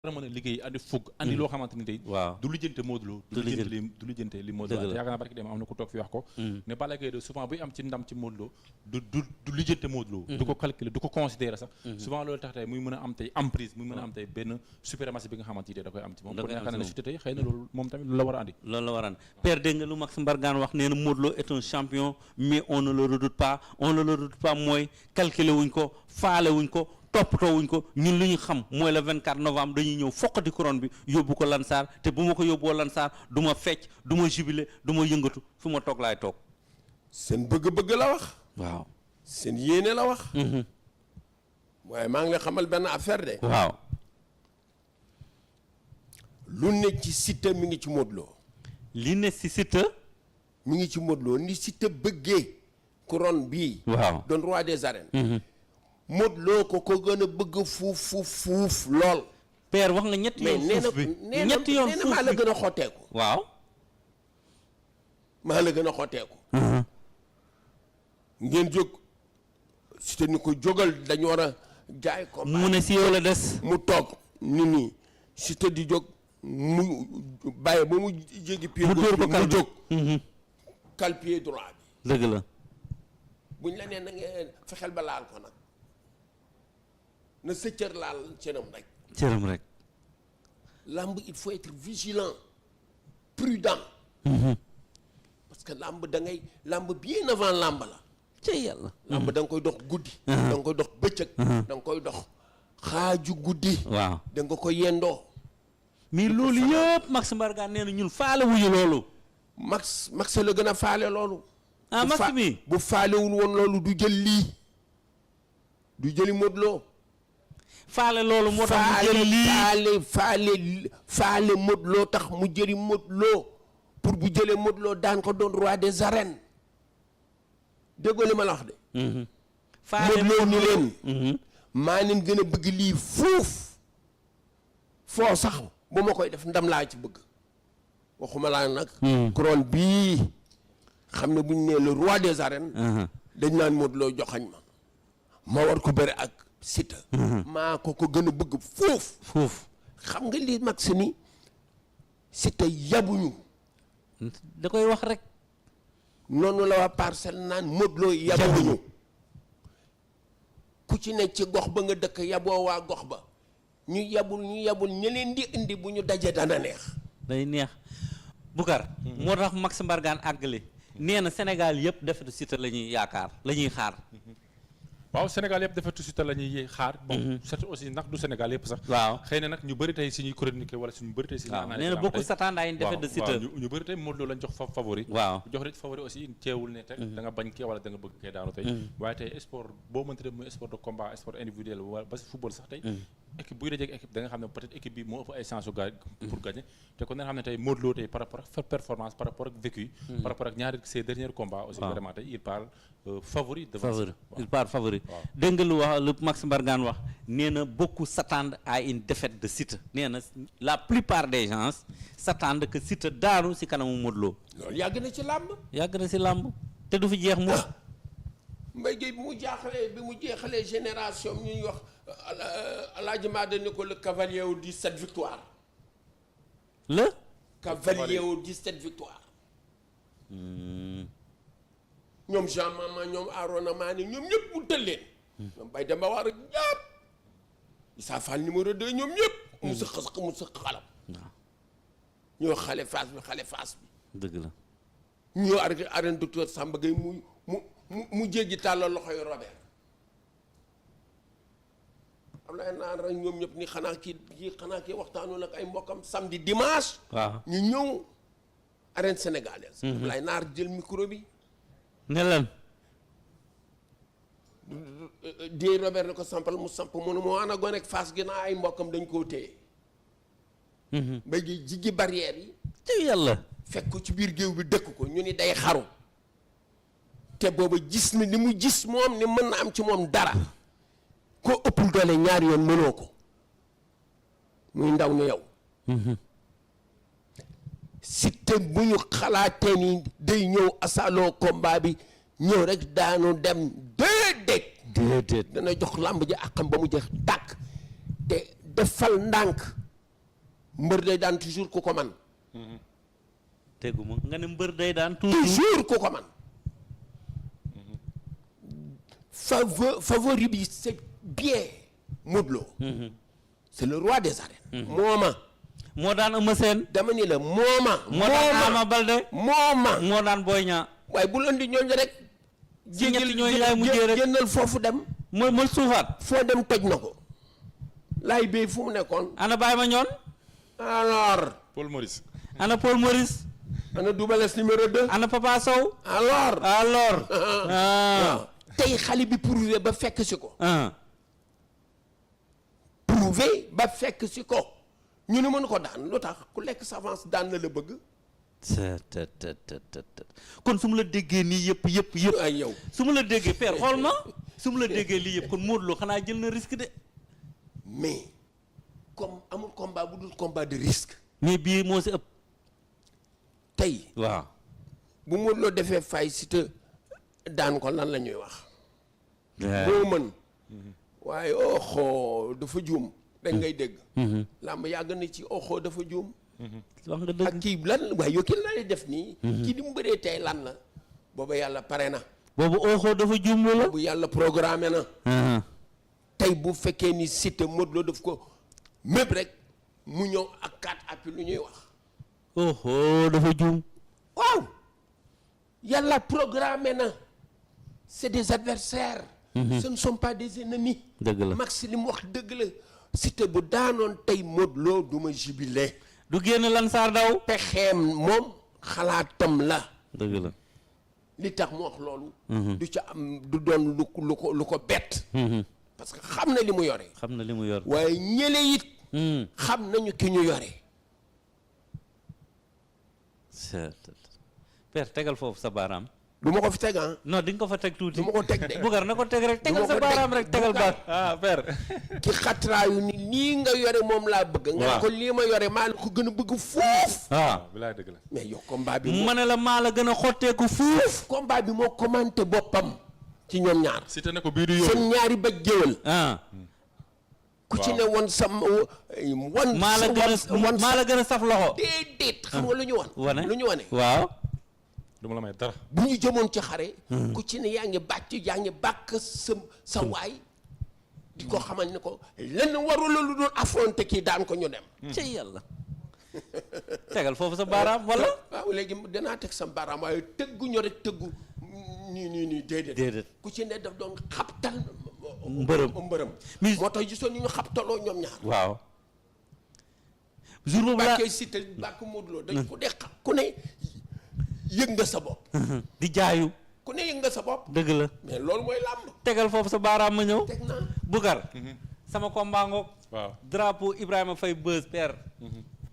a mën a liggéey andi fugg andi loo xamante ni tey du lijjante Modou Lo du lijjante li Modou Lo yaakaar naa barki dem am na ku toog fi wax ko ne Balla Gaye de souvent buy am ci ndam ci Modou Lo du lijjante Modou Lo du ko calculer du ko considérer sax souvent loolu tax tey muy mën a am tey emprise muy mën a am tey benn suprématie bi nga xamante ni da koy am ci moom kon yaakaar naa ne Siteu tey xëy na loolu moom tamit lu la war a andi loolu la war a andi père dégg nga lu Max Mbargane wax nee na Modou Lo est un champion mais on ne le redoute pas mooy calculer wuñ ko faale wuñ ko toppatoo wuñ ko ñun li ñu xam mooy le 24 novembre dañuy ñëw foqati couronne bi yóbbu ko Lansar te bu ma ko yóbboo Lansar du ma fecc du ma jubilé du ma yëngatu fu ma toog laay toog. seen bëgg-bëgg la wax. waaw seen yéene la wax. waaye maa ngi la xamal benn affaire de. waaw. lu ne ci Siteu mi ngi ci Modou Lo. li ne ci Siteu. mi ngi ci Modou Lo ni Siteu bëggee couronne bii. waaw doon roi des arènes. Modou Lo ko gën a bëgg fuuf lool. père wax nga ñetti yoon fuuf bi ñetti yoon fuuf bi maa la gën a xotteeku. waaw. maa la gën a xotteeku. ngeen jóg Siteu ni ko jógal dañu war a jaay ko. mu ne si yow la des. mu toog ni nii Siteu di jóg mu bàyyi ba mu jéggi pied. mu dóor ko kal mu jóg. kal pied droit bi. dëgg la. buñ la nee na ngeen fexeel ba laal ko nag. na sa cër laal cëram rek. cëram rek. Lamb il faut être vigilant prudent. parce que lamb da ngay lamb bien avant lamb la. ci yàlla. lamb da nga koy dox guddi. da nga koy dox bëccëg. da nga koy dox xaaju guddi. waaw da nga koy yendoo. mais loolu yëpp Max Mbargane nee na ñun faale wuñu loolu. Max la gën a faale loolu. ah Max mi bu faalewul woon loolu du jël lii du jëli Modou Lo. faale loolu moo tax mu jëli lii faale Modou Lo tax mu jëli Modou Lo pour bu jëlee Modou Lo daan ko doon roi des arènes déggoo li ma la wax de. faale Modou Lo ni leen. maa leen gën a bëgg lii fuuf foo sax bu ma koy def ndam laa ci bëgg waxuma laa nag. couronne bii xam ne bu ñu nee le roi des arènes. dañ naan Modou Lo joxañ ma war ko bëri ak Siteu. maa ko gën a bëgg fuuf. xam nga lii Max ni Siteu yabuñu. da koy wax rek. noonu la waa Parcelles naan Modou Lo yabuñu. ku ci ne ci gox ba nga dëkk yaboo waa gox ba ñu yabul ñu leen di indi bu ñu dajee dana neex. day neex Boucar. moo tax Max Mbargane àggale nee na Sénégal yëpp defetu Siteu la ñuy yaakaar la ñuy xaar. waaw Sénégal yëpp defetu Siteu la ñuy xaar. bon surtout aussi ndax du Sénégal yëpp sax. waaw xëy na nag ñu bëri tey suñuy chronique wala suñu bëri tey. waaw nee na beaucoup s'attendent à une défaite de Siteu. waaw ñu bëri tey Modou Lo lañ jox favori. waaw jox rek favori aussi teewul ne teg da nga bañ kee wala da nga bëgg kee daanu tey. waaye tey sport boo mënti def muy sport de combat sport individuel wala ba si football sax tey. équipe buy dajeeg équipe da nga xam ne peut-être équipe bi moo ëpp ay chance pour gagner te kon nga xam ne tey Modou Lo tey par rapport ak performance par rapport ak vécu. par rapport ak ñaari ces derniers combats aussi vraiment tey il parle favori devant il parle favori dégg nga lu wax lu Max Mbargane wax nee na beaucoup s'attendent à une défaite de Siteu nee na la plupart des gens s'attendent que Siteu daanu si kanamu Modou Lo. loolu yàgg na ci làmb. yàgg na si làmb te du fi jeex mu. Mbaye Guèye bi mu jeexalee génération ñu ñuy wax Alaaji Maada ni ko le cavalier aux 17 victoires. le cavalier aux 17 victoires. ñoom Jean Mama ñoom Arona Mané ñoom ñëpp mu tël leen. ñoom Baye Demba War ak ñëpp. Issa Fall numéro 2 ñoom ñëpp. mu sëq xalam. waaw ñoo xale faas bi. dëgg la. ñoo arène docteur Samba Gueye mu jéggi tàllal loxoy Robert. am na naan rek ñoom ñëpp ni xanaa kii waxtaanoon ak ay mbokkam samedi dimanche. waaw ñu ñëw arène sénégalaise. lay naar jël micro bi. ne lan. di Robert ne ko sampal mu samp mu ne moo ana gone ak Fass gi naa ay mbokkam dañ koo téye. mbay gi jiggi barrière yi. ci yàlla. fekk ko ci biir géew bi dëkk ko ñu ni day xaru. te booba gis na li mu gis moom ni mën na am ci moom dara. koo ëppul doole ñaari yoon mënoo ko. muy ndaw ni yow. Siteu bu ñu xalaatee ni day ñëw asaaloo combat bi ñëw rek daanu dem déedéet dana jox làmb ji àqam ba mu jeex tàkk te defal ndànk mbër day daan toujours ku ko man teguma nga ne mbër day daan toujours toujours ku ko man favori bi c'est bien Modou Lo c'est le roi des arènes mooma moo daan Eumeu Sène dama ni la mooma moo daan Ama Baldé moo daan Boy Niang waaye bu andi ñooñu rek si ñetti ñooñu laay mujjee rek génnal foofu dem mooy suufaat foo dem toj na ko laay bay fu mu nekkoon ana Baye Mandione alors Paul Maurice ana Paul Maurice ana Double Less numéro 2 ana Papa Sow alors waaw tey xale bi prouvé ba fekk si ko prouvé ba fekk si ko ñu ne mënu ko daan lu tax ku lekk s'avance daan na la bëgg kon su ma la déggee nii yëpp ay yow su ma la déggee père xool ma su ma la déggee lii yëpp kon Modou Lo xanaa jël na risque de mais comme amul combat bu dul combat de risque mais bii moo si ëpp tey waaw bu Modou Lo defee fay si te daan ko lan la ñuy wax moo mën waaye oxo dafa juum rek ngay dégg làmb yàgg na ci oxo dafa juum wax nga dëgg ak kii lan waaye yow kii la lay def nii kii di mu bëree tey lan la booba yàlla pare na boobu oxo dafa juum la bu yàlla programmé na tey bu fekkee ni Siteu Modou Lo daf ko mépp rek mu ñëw ak 4 appuis lu ñuy wax oxo dafa juum waaw yàlla programmé na c'est des adversaires ce ne sont pas des ennemis dëgg la Max li mu wax dëgg la Siteu bu daanoon tey Modou Lo du ma jubilé du génn Lansar daw pexeem moom xalaatam la dëgg la li tax mu wax loolu du ca am du doon lu ko bett parce que xam na li mu yore xam na li mu yor waaye ñële it xam nañu ki ñu yore père tegal foofu sa baaraam du ma ko fi teg ah non di nga ko fa teg tuuti du ma ko teg de Bougar na ko teg rek tegal ma sa ko teg. baaraam rek tegal Bougar. baat père ki xatraayu ni lii nga yore moom laa bëgg nga ne ko lii ma yore maa la ko gën a bëgg fuuf bilaay dëgg la mais yow combat bi ma ne la maa la gën a xotteeku fuuf combat bi moo commenté boppam ci ñoom ñaar Siteu ne ko bii du yóbbu seen ñaari ba géwël ku ci ne woon sam wan maa la gën a saf loxo déedéet xam nga lu ñu wan lu ñu wane waaw du ma la may dara bu ñu jëmoon ci xare ku ci ne yaa ngi bàcc yaa ngi bàkk sa waay di ko xamal ne ko lenn warula lu doon affronté kii daan ko ñu dem ci yàlla tegal foofu sa baaraam wala waaw léegi danaa teg sa baaraam waaye tëgguñu rek tëggu nii déedéet ku ci ne daf doon xabtal mbërëm moo tax gisoon ñu xabtaloo ñoom ñaar waaw jour boobu la bàkkee Siteu bàkk Modou Lo dañ ku dee ku ne yëg nga sa bopp di jaayu ku ne yëg nga sa bopp dëgg la mais loolu mooy làmb tegal foofu sa baaraam ma ñëw teg naa Bougar sama combat ngoog waaw drapeau Ibrahima Faye Beuz père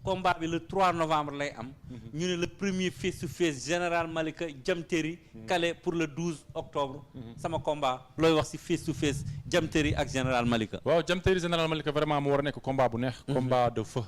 combat bi le 3 novembre lay am ñu ne le premier face to face Général Malika Jamtéri calé pour le 12 octobre sama combat looy wax ci face to face Jamtéri ak Général Malika waaw Jamtéri Général Malika vraiment mu war a nekk combat bu neex combat de feu